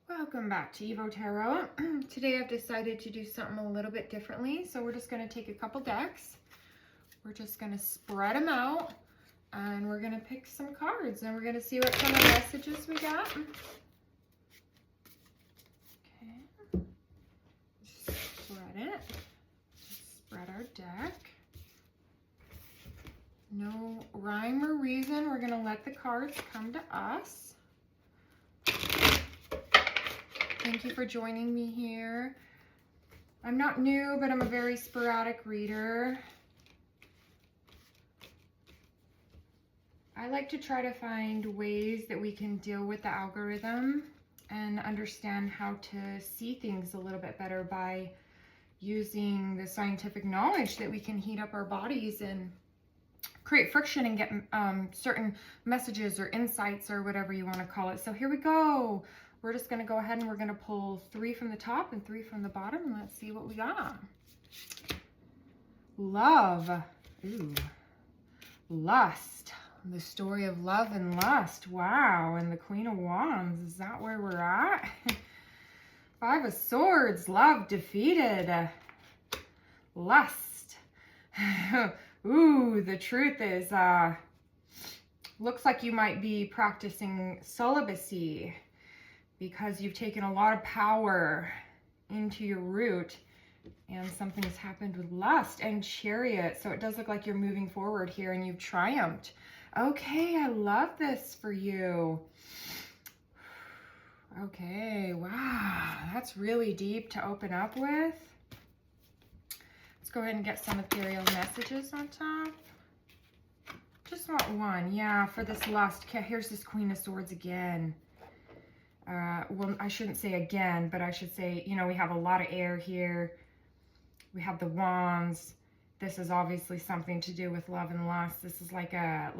Welcome back to Evo Tarot. Today I've decided to do something a little bit differently. So we're just going to take a couple decks. We're just going to spread them out and we're going to pick some cards and we're going to see what kind of messages we got. Okay. Just spread it. Just spread our deck. No rhyme or reason. We're going to let the cards come to us. Thank you for joining me here. I'm not new, but I'm a very sporadic reader. I like to try to find ways that we can deal with the algorithm and understand how to see things a little bit better by using the scientific knowledge that we can heat up our bodies and create friction and get certain messages or insights or whatever you want to call it. So here we go. We're just going to go ahead and we're going to pull 3 from the top and 3 from the bottom, and let's see what we got. Love. Ooh. Lust. The story of love and lust. Wow. And the Queen of Wands. Is that where we're at? 5 of Swords. Love defeated. Lust. Ooh, the truth is, looks like you might be practicing celibacy, because you've taken a lot of power into your root and something's happened with lust and Chariot. So it does look like you're moving forward here and you've triumphed. Okay, I love this for you. Okay, wow, that's really deep to open up with. Let's go ahead and get some ethereal messages on top. Just want one, yeah, for this lust. Okay, here's this Queen of Swords again. Well, I shouldn't say again, but I should say, you know, we have a lot of air here. We have the Wands. This is obviously something to do with love and lust. This is like a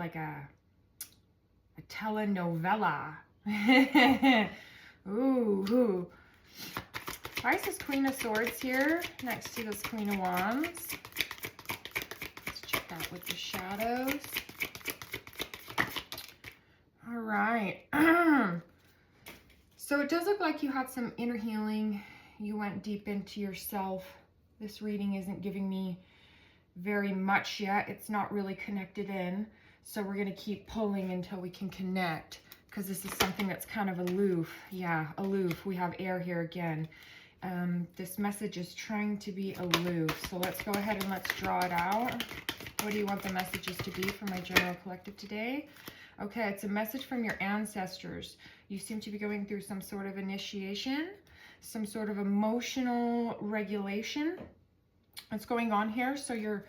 telenovela. Ooh. Why is this Queen of Swords here next to this Queen of Wands? Let's check out with the shadows. All right. So it does look like you had some inner healing. You went deep into yourself. This reading isn't giving me very much yet. It's not really connected in. So we're going to keep pulling until we can connect, because this is something that's kind of aloof. Yeah, aloof. We have air here again. This message is trying to be aloof. So let's go ahead and let's draw it out. What do you want the messages to be for my general collective today? Okay, it's a message from your ancestors. You seem to be going through some sort of initiation, some sort of emotional regulation that's going on here. So you're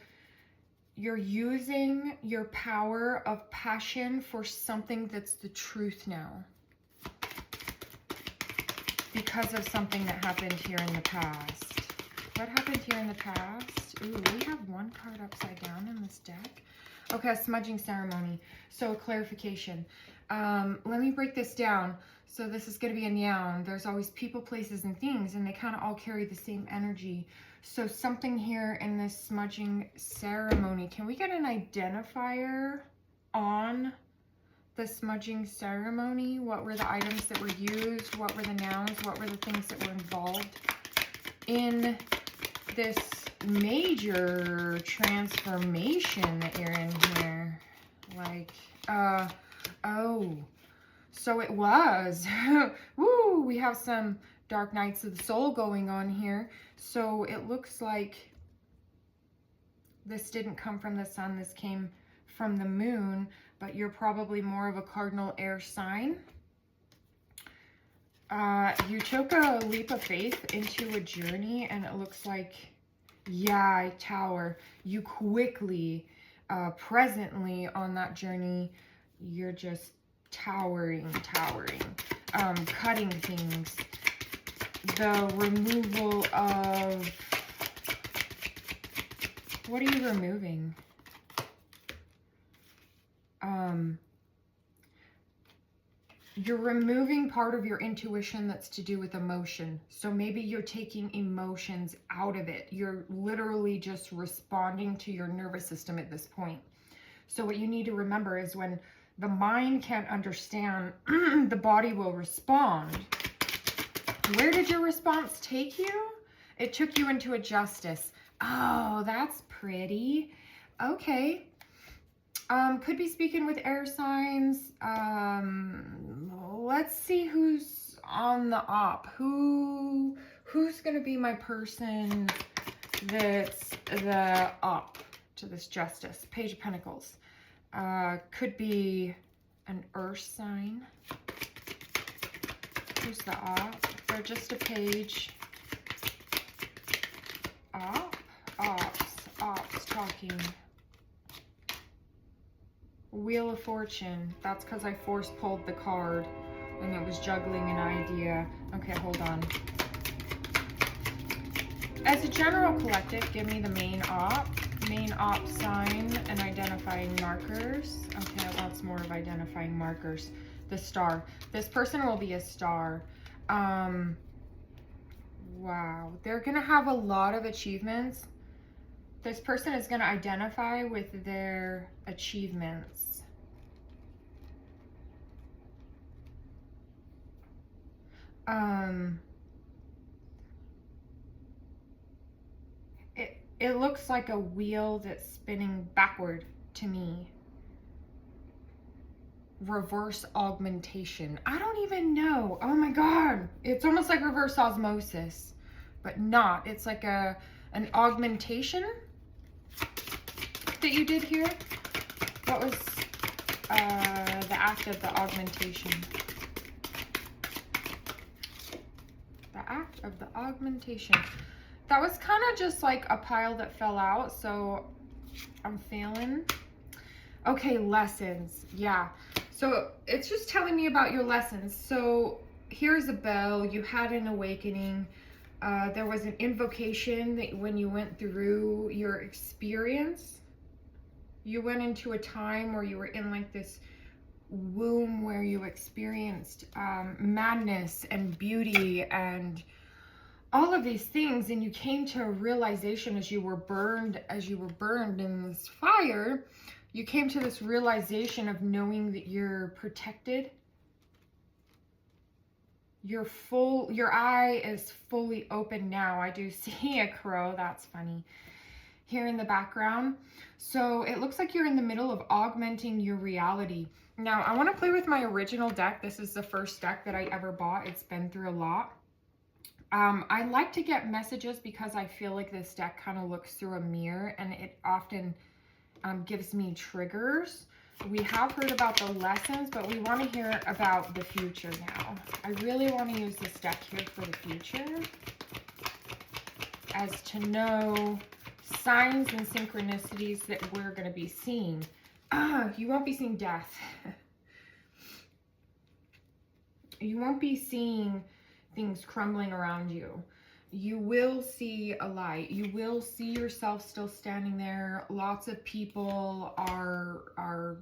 using your power of passion for something that's the truth now, because of something that happened here in the past. What happened here in the past? Ooh, we have one card upside down in this deck. Okay, a smudging ceremony. So a clarification. Let me break this down. So this is going to be a noun. There's always people, places, and things, and they kind of all carry the same energy. So something here in this smudging ceremony. Can we get an identifier on the smudging ceremony? What were the items that were used? What were the nouns? What were the things that were involved in this major transformation that you're in here? Like, oh, so it was. Woo, we have some dark nights of the soul going on here. So it looks like this didn't come from the sun. This came from the moon, but you're probably more of a cardinal air sign. You took a leap of faith into a journey, and it looks like, yeah, Tower. You quickly, presently on that journey, you're just towering, cutting things. The removal of, what are you removing? You're removing part of your intuition that's to do with emotion. So maybe you're taking emotions out of it. You're literally just responding to your nervous system at this point. So what you need to remember is when the mind can't understand, the body will respond. Where did your response take you? It took you into a justice. Oh, that's pretty. Okay. Could be speaking with air signs. Let's see who's on the op. Who's gonna be my person that's the op to this justice? Page of Pentacles. Could be an earth sign. Who's the op? They're just a page. Ops talking. Wheel of Fortune. That's because I force pulled the card and it was juggling an idea. Okay, hold on. As a general collective, give me the main op sign and identifying markers. Okay, lots more of identifying markers. The star. This person will be a star. Wow, they're gonna have a lot of achievements. This person is gonna identify with their achievements. It looks like a wheel that's spinning backward to me. Reverse augmentation. I don't even know. Oh my God. It's almost like reverse osmosis, but not. It's like an augmentation that you did here. What was the act of the augmentation? The act of the augmentation. That was kind of just like a pile that fell out, so I'm failing. Okay, lessons. Yeah. So it's just telling me about your lessons. So here's a bell. You had an awakening. There was an invocation that when you went through your experience, you went into a time where you were in like this womb where you experienced madness and beauty and all of these things, and you came to a realization as you were burned in this fire. You came to this realization of knowing that you're protected. Your eye is fully open now. I do see a crow. That's funny. Here in the background. So it looks like you're in the middle of augmenting your reality. Now, I want to play with my original deck. This is the first deck that I ever bought. It's been through a lot. I like to get messages because I feel like this deck kind of looks through a mirror, and it often gives me triggers. We have heard about the lessons, but we want to hear about the future now. I really want to use this deck here for the future, as to know signs and synchronicities that we're going to be seeing. You won't be seeing death. You won't be seeing things crumbling around you. You will see a light. You will see yourself still standing there. Lots of people are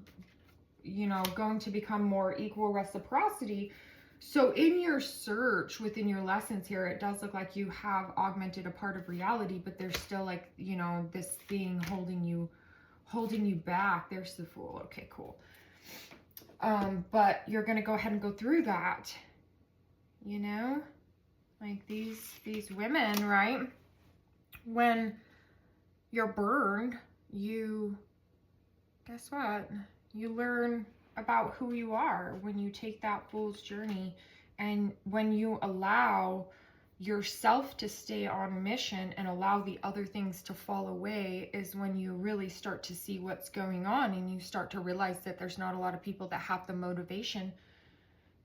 you know, going to become more equal reciprocity. So in your search within your lessons here, it does look like you have augmented a part of reality, but there's still like, you know, this thing holding you back. There's the Fool. Okay, cool. But you're going to go ahead and go through that. You know, like these women, right? When you're burned, guess what? You learn about who you are when you take that fool's journey, and when you allow yourself to stay on mission and allow the other things to fall away, is when you really start to see what's going on, and you start to realize that there's not a lot of people that have the motivation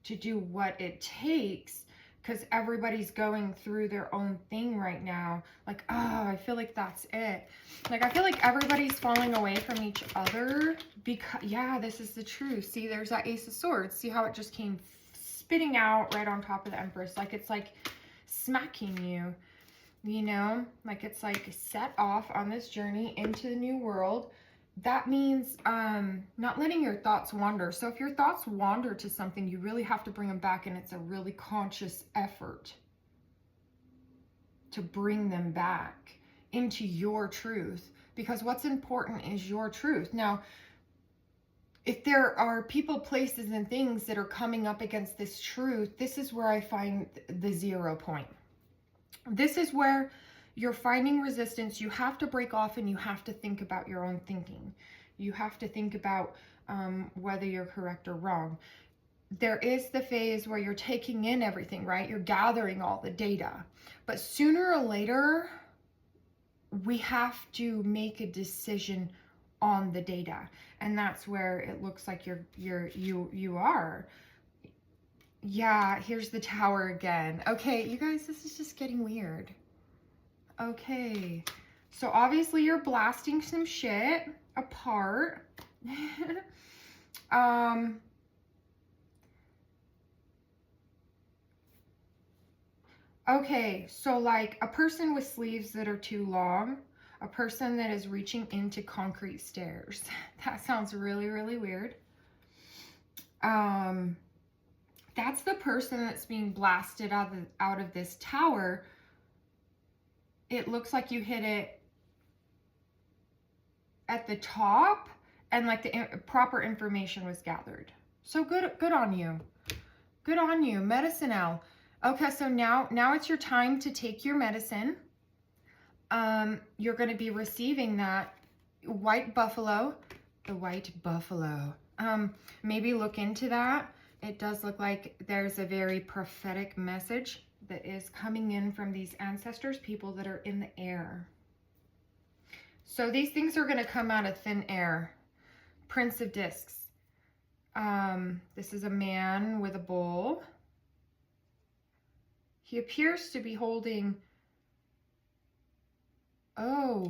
to do what it takes, because everybody's going through their own thing right now. Like, oh, I feel like that's it. Like, I feel like everybody's falling away from each other because, yeah, this is the truth. See, there's that Ace of Swords. See how it just came spitting out right on top of the Empress? Like, it's like smacking you, you know? Like, it's like set off on this journey into the new world. That means not letting your thoughts wander. So if your thoughts wander to something, you really have to bring them back, and it's a really conscious effort to bring them back into your truth, because what's important is your truth. Now, if there are people, places, and things that are coming up against this truth, this is where I find the 0 point. This is where you're finding resistance. You have to break off and you have to think about your own thinking. You have to think about whether you're correct or wrong. There is the phase where you're taking in everything, right? You're gathering all the data. But sooner or later, we have to make a decision on the data. And that's where it looks like you are. Yeah, here's the Tower again. Okay, you guys, this is just getting weird. Okay, so obviously you're blasting some shit apart. Okay, so like a person with sleeves that are too long, a person that is reaching into concrete stairs. That sounds really, really weird. That's the person that's being blasted out of this tower. It looks like you hit it at the top and like the proper information was gathered. So good on you. Good on you, medicine owl. Okay, so now it's your time to take your medicine. You're going to be receiving that white buffalo, the white buffalo. Maybe look into that. It does look like there's a very prophetic message that is coming in from these ancestors, people that are in the air. So these things are going to come out of thin air. Prince of Discs. This is a man with a bowl. He appears to be holding,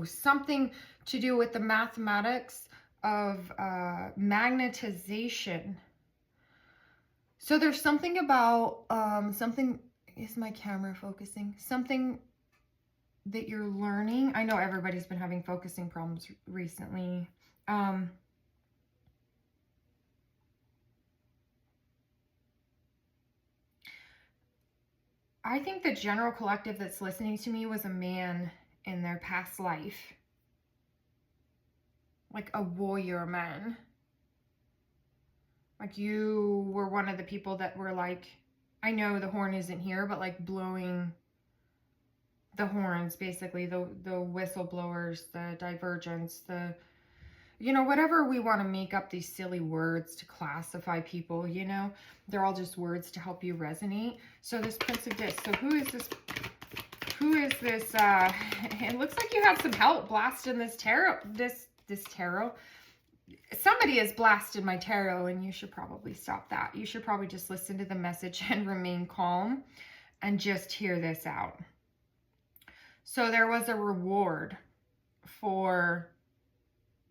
something to do with the mathematics of magnetization. So there's something about, is my camera focusing? Something that you're learning. I know everybody's been having focusing problems recently. I think the general collective that's listening to me was a man in their past life. Like a warrior man. Like you were one of the people that were like, I know the horn isn't here, but like blowing the horns, basically, the whistleblowers, the divergence, the, you know, whatever we want to make up these silly words to classify people, you know, they're all just words to help you resonate. So this Prince of Discs, so who is this, it looks like you had some help blasting this tarot, this tarot. Somebody has blasted my tarot and you should probably stop that. You should probably just listen to the message and remain calm and just hear this out. So there was a reward for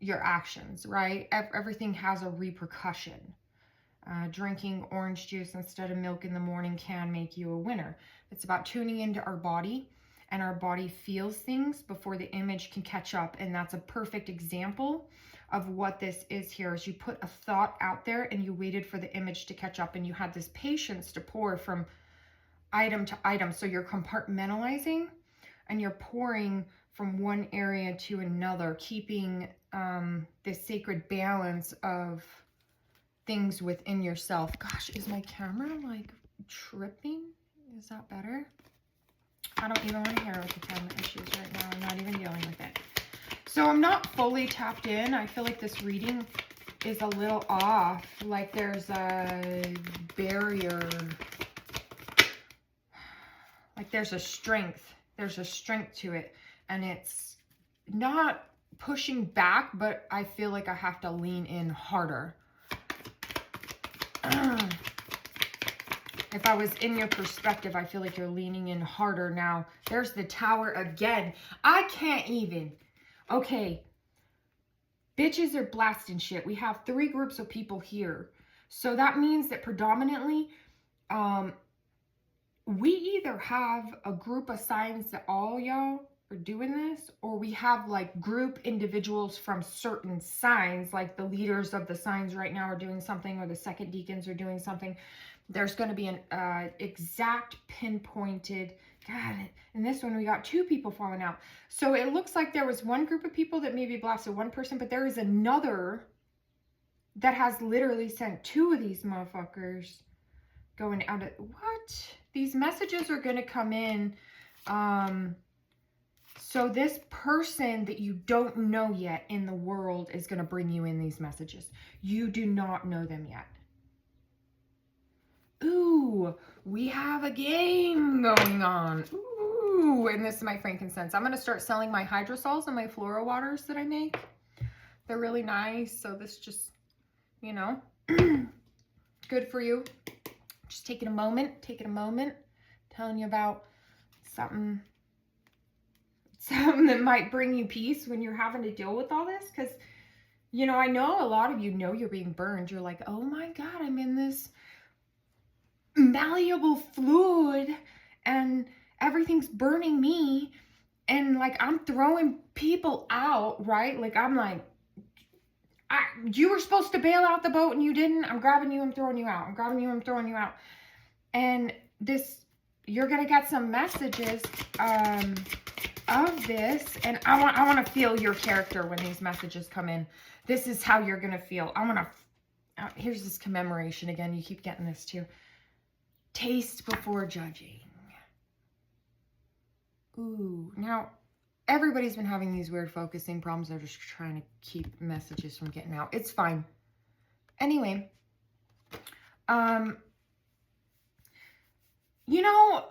your actions, right? Everything has a repercussion. Drinking orange juice instead of milk in the morning can make you a winner. It's about tuning into our body, and our body feels things before the image can catch up. And that's a perfect example of what this is here. Is you put a thought out there and you waited for the image to catch up, and you had this patience to pour from item to item. So you're compartmentalizing and you're pouring from one area to another, keeping this sacred balance of things within yourself. Gosh, is my camera like tripping? Is that better? I don't even want to hear about the camera issues right now. I'm not even dealing with it. So I'm not fully tapped in. I feel like this reading is a little off. Like there's a barrier. Like there's a strength. There's a strength to it. And it's not pushing back, but I feel like I have to lean in harder. If I was in your perspective, I feel like you're leaning in harder now. There's the Tower again. I can't even. Okay. Bitches are blasting shit. We have 3 groups of people here. So that means that predominantly, we either have a group of signs that all y'all are doing this, or we have like group individuals from certain signs, like the leaders of the signs right now are doing something, or the second deacons are doing something. There's going to be an exact pinpointed, God, in this one we got 2 people falling out. So it looks like there was one group of people that maybe blasted one person, but there is another that has literally sent 2 of these motherfuckers going out of, what? These messages are going to come in. So this person that you don't know yet in the world is going to bring you in these messages. You do not know them yet. Ooh, we have a game going on. Ooh, and this is my frankincense. I'm going to start selling my hydrosols and my floral waters that I make. They're really nice. So this just, you know, good for you. Just taking a moment, telling you about something that might bring you peace when you're having to deal with all this. Because, you know, I know a lot of you know you're being burned. You're like, oh my God, I'm in this malleable fluid and everything's burning me. And like, I'm throwing people out, right? Like, I'm like, you were supposed to bail out the boat and you didn't. I'm grabbing you, I'm throwing you out. I'm grabbing you, I'm throwing you out. And this, you're going to get some messages of this. And I want to feel your character when these messages come in. This is how you're going to feel. Here's this commemoration again. You keep getting this too. Taste before judging. Ooh, now everybody's been having these weird focusing problems. They're just trying to keep messages from getting out. It's fine. Anyway, you know,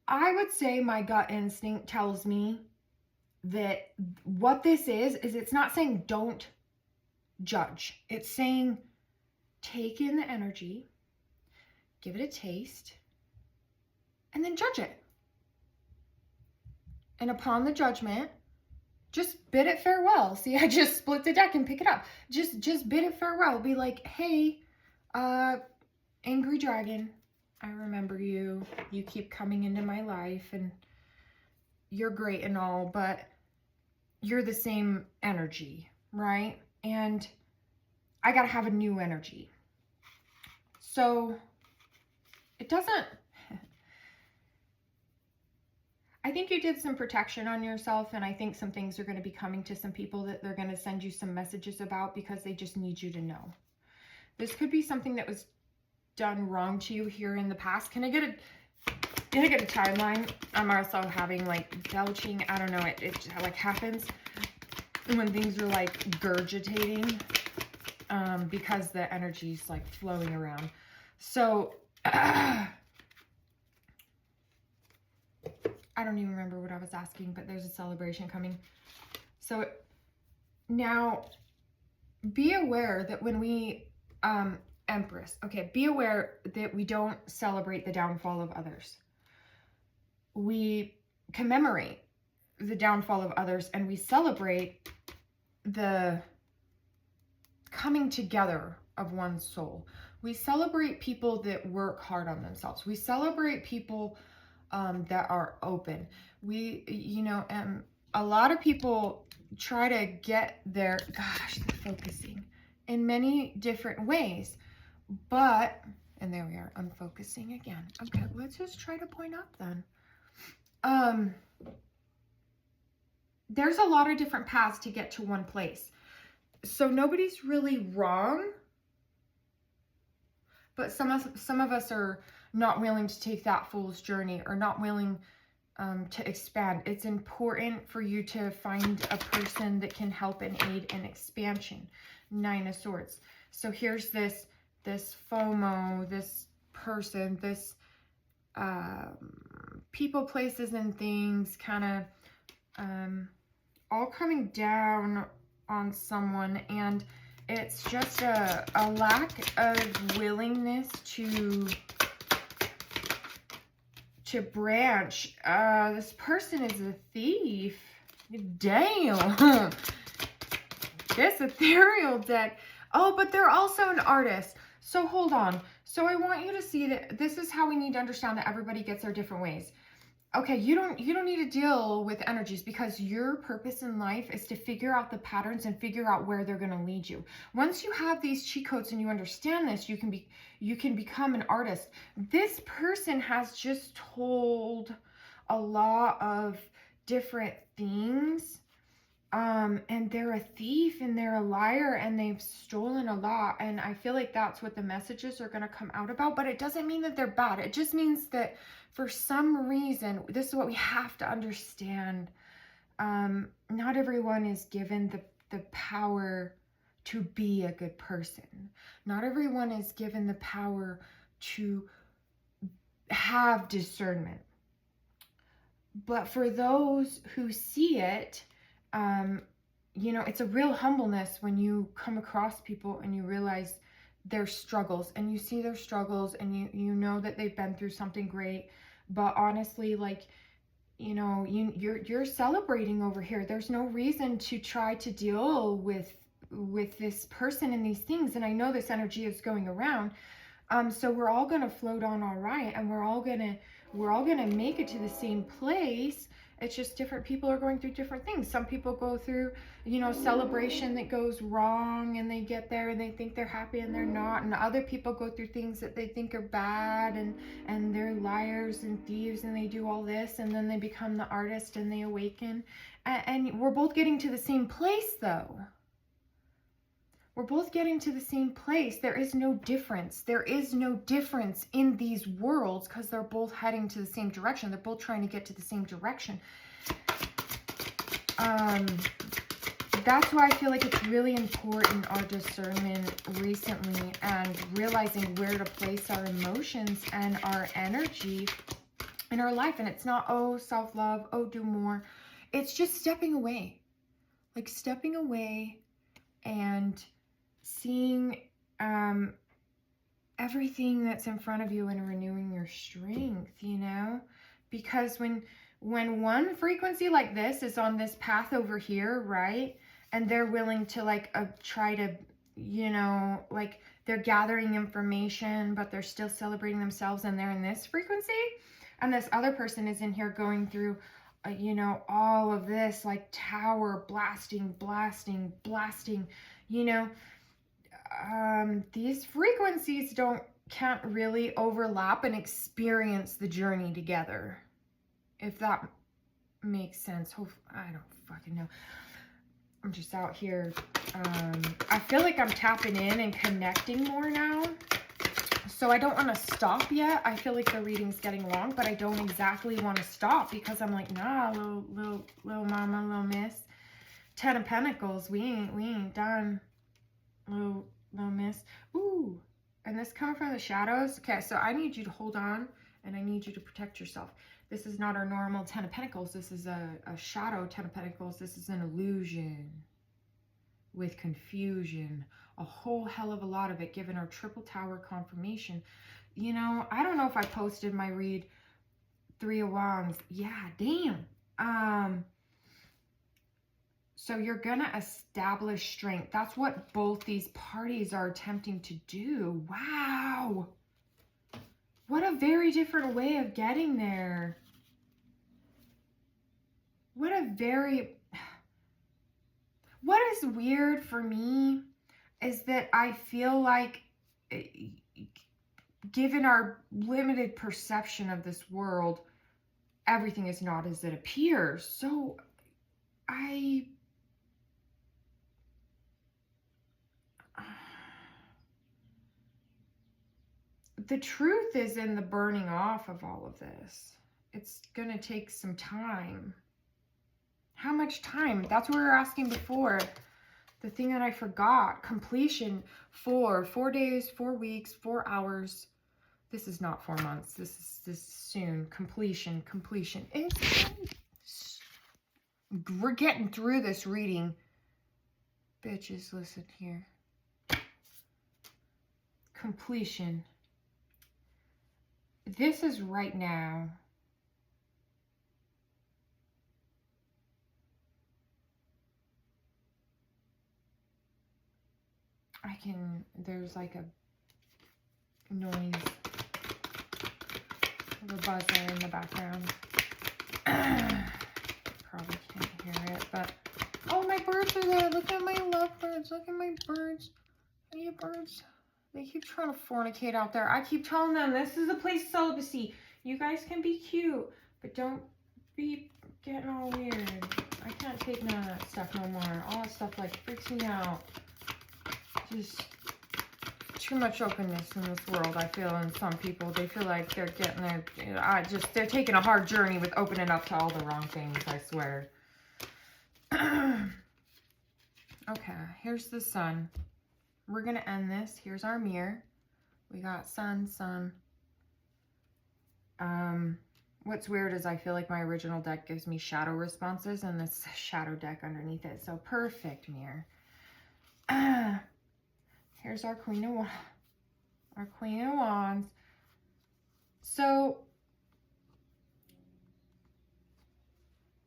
I would say my gut instinct tells me that what this is it's not saying don't judge. It's saying take in the energy, give it a taste, and then judge it. And upon the judgment, just bid it farewell. See, I just split the deck and pick it up. Just bid it farewell. Be like, hey, angry dragon, I remember you. You keep coming into my life and you're great and all, but you're the same energy, right? And I got to have a new energy. So it doesn't, I think you did some protection on yourself, and I think some things are going to be coming to some people that they're going to send you some messages about because they just need you to know. This could be something that was done wrong to you here in the past. Can I get a timeline? I'm also having like belching. I don't know. It like happens when things are like gurgitating because the energy's like flowing around. So I don't even remember what I was asking, but there's a celebration coming. So now be aware that when we, Empress, okay, be aware that we don't celebrate the downfall of others. We commemorate the downfall of others, and we celebrate the coming together of one's soul. We celebrate people that work hard on themselves. We celebrate people that are open. We, you know, a lot of people try to get their, gosh, they're focusing in many different ways, but, and there we are, unfocusing again. Okay, let's just try to point up then. There's a lot of different paths to get to one place. So nobody's really wrong, but some of us are not willing to take that fool's journey, or not willing to expand. It's important for you to find a person that can help and aid in expansion. 9 of Swords. So here's this FOMO, this person, this people, places, and things kind of all coming down on someone, and it's just a lack of willingness to branch. This person is a thief. Damn. This ethereal deck. Oh, but they're also an artist. So hold on. So I want you to see that this is how we need to understand that everybody gets their different ways. Okay, you don't need to deal with energies, because your purpose in life is to figure out the patterns and figure out where they're going to lead you. Once you have these cheat codes and you understand this, you can become an artist. This person has just told a lot of different things And they're a thief and they're a liar and they've stolen a lot. And I feel like that's what the messages are going to come out about. But it doesn't mean that they're bad. It just means that for some reason, this is what we have to understand. Not everyone is given the power to be a good person. Not everyone is given the power to have discernment. But for those who see it, you know, it's a real humbleness when you come across people and you realize their struggles and you see their struggles and you know that they've been through something great. But honestly, like, you know, you're celebrating over here. There's no reason to try to deal with this person and these things. And I know this energy is going around. So we're all going to float on all right, and we're all going to make it to the same place. It's just different people are going through different things. Some people go through, you know, celebration that goes wrong and they get there and they think they're happy and they're not. And other people go through things that they think are bad and they're liars and thieves and they do all this, and then they become the artist and they awaken. And we're both getting to the same place though. We're both getting to the same place. There is no difference. There is no difference in these worlds because they're both heading to the same direction. They're both trying to get to the same direction. That's why I feel like it's really important, our discernment recently, and realizing where to place our emotions and our energy in our life. And it's not, oh, self-love, oh, do more. It's just stepping away. Like stepping away and seeing everything that's in front of you and renewing your strength, you know? Because when one frequency like this is on this path over here, right? And they're willing to like try to, you know, like they're gathering information, but they're still celebrating themselves and they're in this frequency. And this other person is in here going through, you know, all of this like tower blasting, you know. These frequencies can't really overlap and experience the journey together, if that makes sense. I don't fucking know. I'm just out here. I feel like I'm tapping in and connecting more now, so I don't want to stop yet. I feel like the reading's getting long, but I don't exactly want to stop because I'm like, nah, little mama, little miss. 10 of Pentacles, we ain't done. Little miss. Ooh, and this coming from the shadows. Okay, so I need you to hold on and I need you to protect yourself. This is not our normal 10 of Pentacles. This is a shadow 10 of Pentacles. This is an illusion with confusion. A whole hell of a lot of it, given our triple tower confirmation. You know, I don't know if I posted my read 3 of Wands. Yeah, damn. So you're going to establish strength. That's what both these parties are attempting to do. Wow. What a very different way of getting there. What is weird for me is that I feel like, given our limited perception of this world, everything is not as it appears. So the truth is in the burning off of all of this. It's going to take some time. How much time? That's what we were asking before. The thing that I forgot. Completion. 4 days, 4 weeks, 4 hours. This is not 4 months. This is soon. Completion. We're getting through this reading. Bitches, listen here. Completion. This is right now. There's like a noise, of a buzzer in the background. Probably can't hear it, but, oh, my birds are there. Look at my lovebirds. Look at my birds. Hey, birds. They keep trying to fornicate out there. I keep telling them this is a place of celibacy. You guys can be cute, but don't be getting all weird. I can't take none of that stuff no more. All that stuff like freaks me out. Just too much openness in this world, I feel, and some people, they feel like they're getting their, they're taking a hard journey with opening up to all the wrong things, I swear. Okay, here's the sun. We're going to end this. Here's our mirror. We got sun, sun. What's weird is I feel like my original deck gives me shadow responses, and this shadow deck underneath it. So perfect mirror. Here's our Queen of Wands. Our Queen of Wands. So,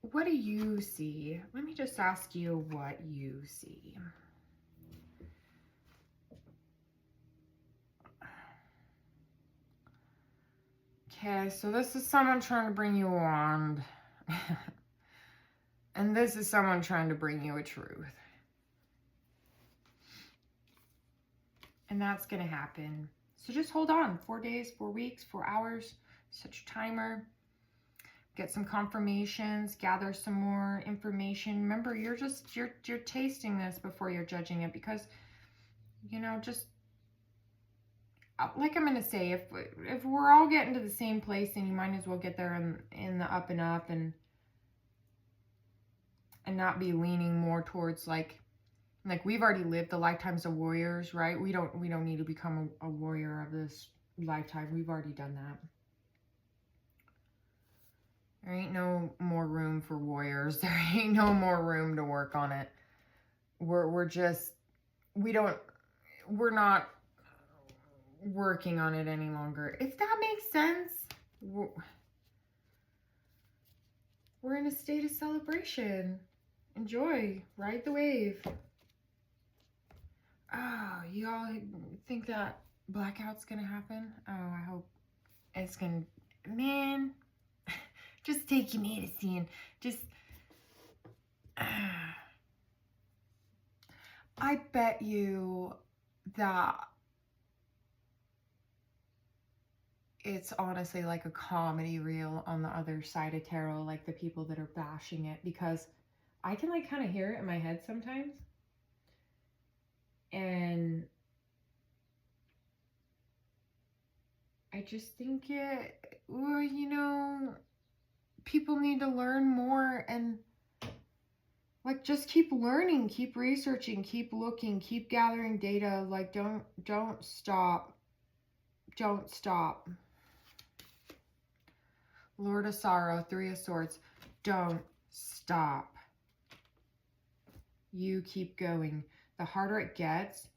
what do you see? Let me just ask you what you see. Okay, so this is someone trying to bring you a wand. And this is someone trying to bring you a truth. And that's going to happen. So just hold on. 4 days, 4 weeks, 4 hours. Set your timer. Get some confirmations. Gather some more information. Remember, you're tasting this before you're judging it, because, you know, just like I'm going to say, if we're all getting to the same place, then you might as well get there in the up and up, and not be leaning more towards like we've already lived the lifetimes of warriors, right? We don't need to become a warrior of this lifetime. We've already done that. There ain't no more room for warriors. There ain't no more room to work on it. We're not working on it any longer. If that makes sense. We're in a state of celebration. Enjoy. Ride the wave. Oh, y'all think that blackout's gonna happen? Oh, I hope it's gonna... Man, just take your medicine. Just... I bet you that it's honestly like a comedy reel on the other side of tarot, like the people that are bashing it, because I can like kind of hear it in my head sometimes. And I just think well, you know, people need to learn more, and like just keep learning, keep researching, keep looking, keep gathering data. Like don't stop. Don't stop. Lord of Sorrow, 3 of Swords. Don't stop. You keep going. The harder it gets,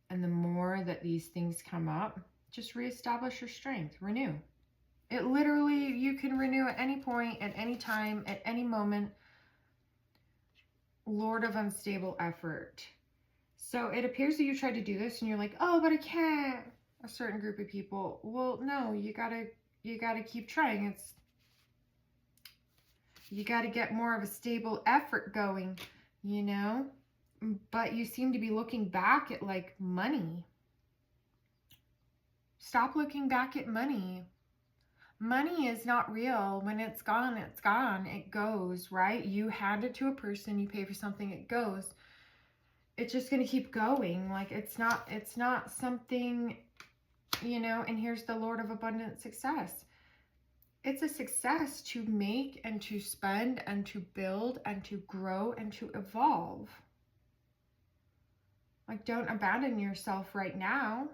and the more that these things come up, just reestablish your strength. Renew. It literally, you can renew at any point, at any time, at any moment. Lord of Unstable Effort. So it appears that you tried to do this and you're like, oh, but I can't. A certain group of people. Well, no, you gotta keep trying. You gotta get more of a stable effort going, you know? But you seem to be looking back at like money. Stop looking back at money. Money is not real. When it's gone, it's gone. It goes, right? You hand it to a person, you pay for something, it goes. It's just going to keep going. Like it's not something, you know, and here's the Lord of Abundant Success. It's a success to make and to spend and to build and to grow and to evolve. Like, don't abandon yourself right now.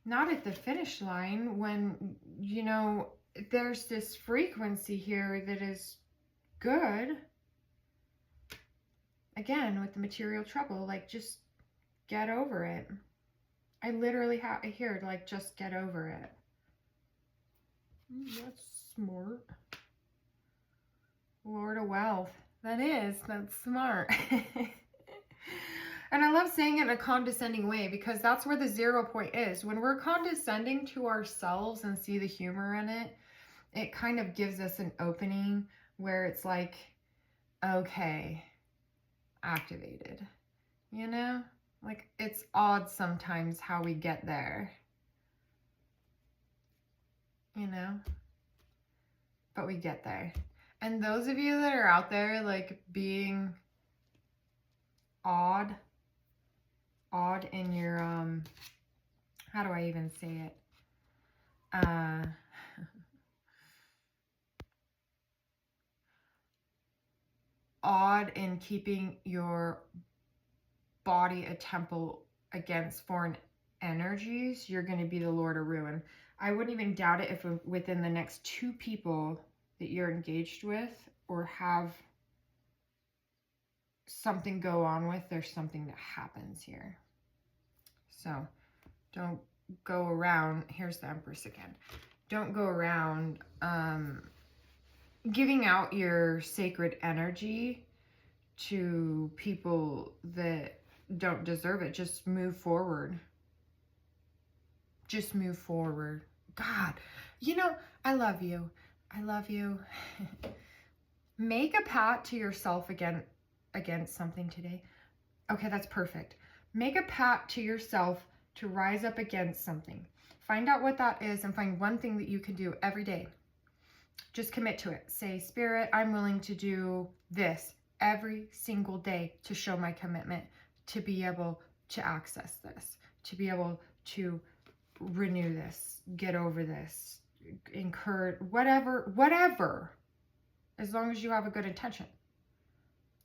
Not at the finish line when, you know, there's this frequency here that is good. Again, with the material trouble, like, just get over it. I literally hear, like, just get over it. That's smart. Lord of Wealth. That's smart. And I love saying it in a condescending way, because that's where the 0 point is. When we're condescending to ourselves and see the humor in it, it kind of gives us an opening where it's like, okay, activated. You know? Like, it's odd sometimes how we get there. You know? But we get there. And those of you that are out there like being odd in your how do I even say it? Odd in keeping your body a temple against foreign energies, you're going to be the Lord of Ruin. I wouldn't even doubt it if within the next 2 people that you're engaged with or have something go on with, there's something that happens here. So don't go around, here's the Empress again. Don't go around giving out your sacred energy to people that don't deserve it. Just move forward. Just move forward. God, you know, I love you. I love you. Make a pact to yourself against something today. Okay, that's perfect. Make a pact to yourself to rise up against something. Find out what that is and find one thing that you can do every day. Just commit to it. Say, Spirit, I'm willing to do this every single day to show my commitment, to be able to access this, to be able to renew this, get over this, incur, whatever, as long as you have a good intention.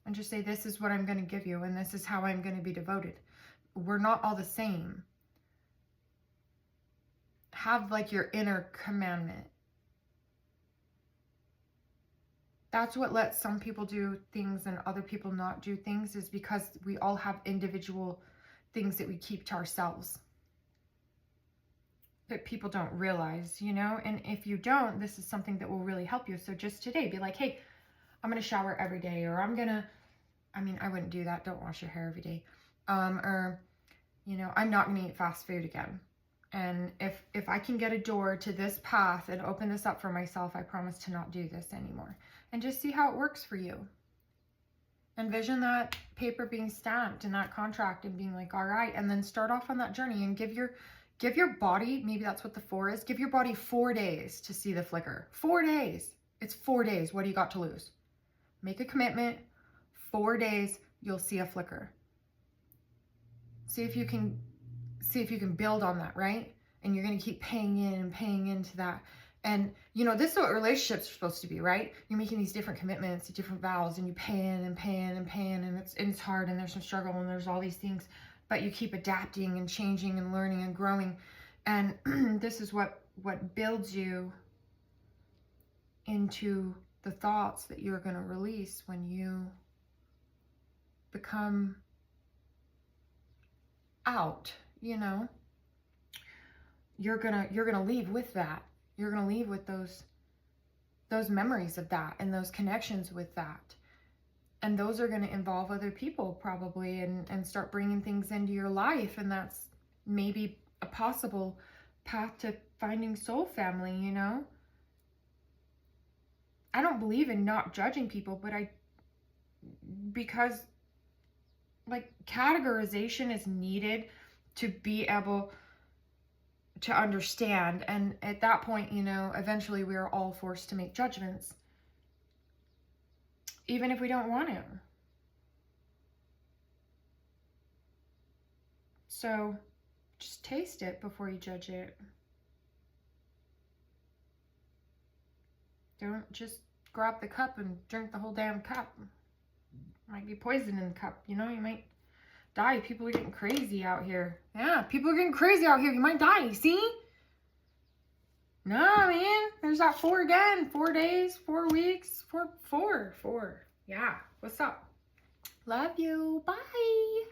And just say, this is what I'm going to give you, and this is how I'm going to be devoted. We're not all the same. Have like your inner commandment. That's what lets some people do things and other people not do things, is because we all have individual things that we keep to ourselves that people don't realize, you know? And if you don't, this is something that will really help you. So just today, be like, hey, I'm going to shower every day, or I wouldn't do that. Don't wash your hair every day. Or, you know, I'm not going to eat fast food again. And if I can get a door to this path and open this up for myself, I promise to not do this anymore. And just see how it works for you. Envision that paper being stamped and that contract and being like, all right, and then start off on that journey and give your body, maybe that's what the 4 is, give your body 4 days to see the flicker. 4 days. It's 4 days. What do you got to lose? Make a commitment. 4 days, you'll see a flicker. See if you can build on that, right? And you're going to keep paying in and paying into that. And, you know, this is what relationships are supposed to be, right? You're making these different commitments, different vows, and you pay in and pay in and pay in, and it's hard, and there's some struggle, and there's all these things, but you keep adapting and changing and learning and growing. And this is what builds you into the thoughts that you're going to release when you become out, you know? You're gonna leave with that. You're gonna leave with those memories of that and those connections with that. And those are gonna involve other people probably, and start bringing things into your life. And that's maybe a possible path to finding soul family, you know? I don't believe in not judging people, but because like categorization is needed to be able to understand. And at that point, you know, eventually we are all forced to make judgments, even if we don't want to. So just taste it before you judge it. Don't just grab the cup and drink the whole damn cup. Might be poison in the cup, you know? You might die. People are getting crazy out here. Yeah, people are getting crazy out here. You might die, see? No, man. There's that 4 again. 4 days, 4 weeks, 4. Yeah. What's up? Love you. Bye.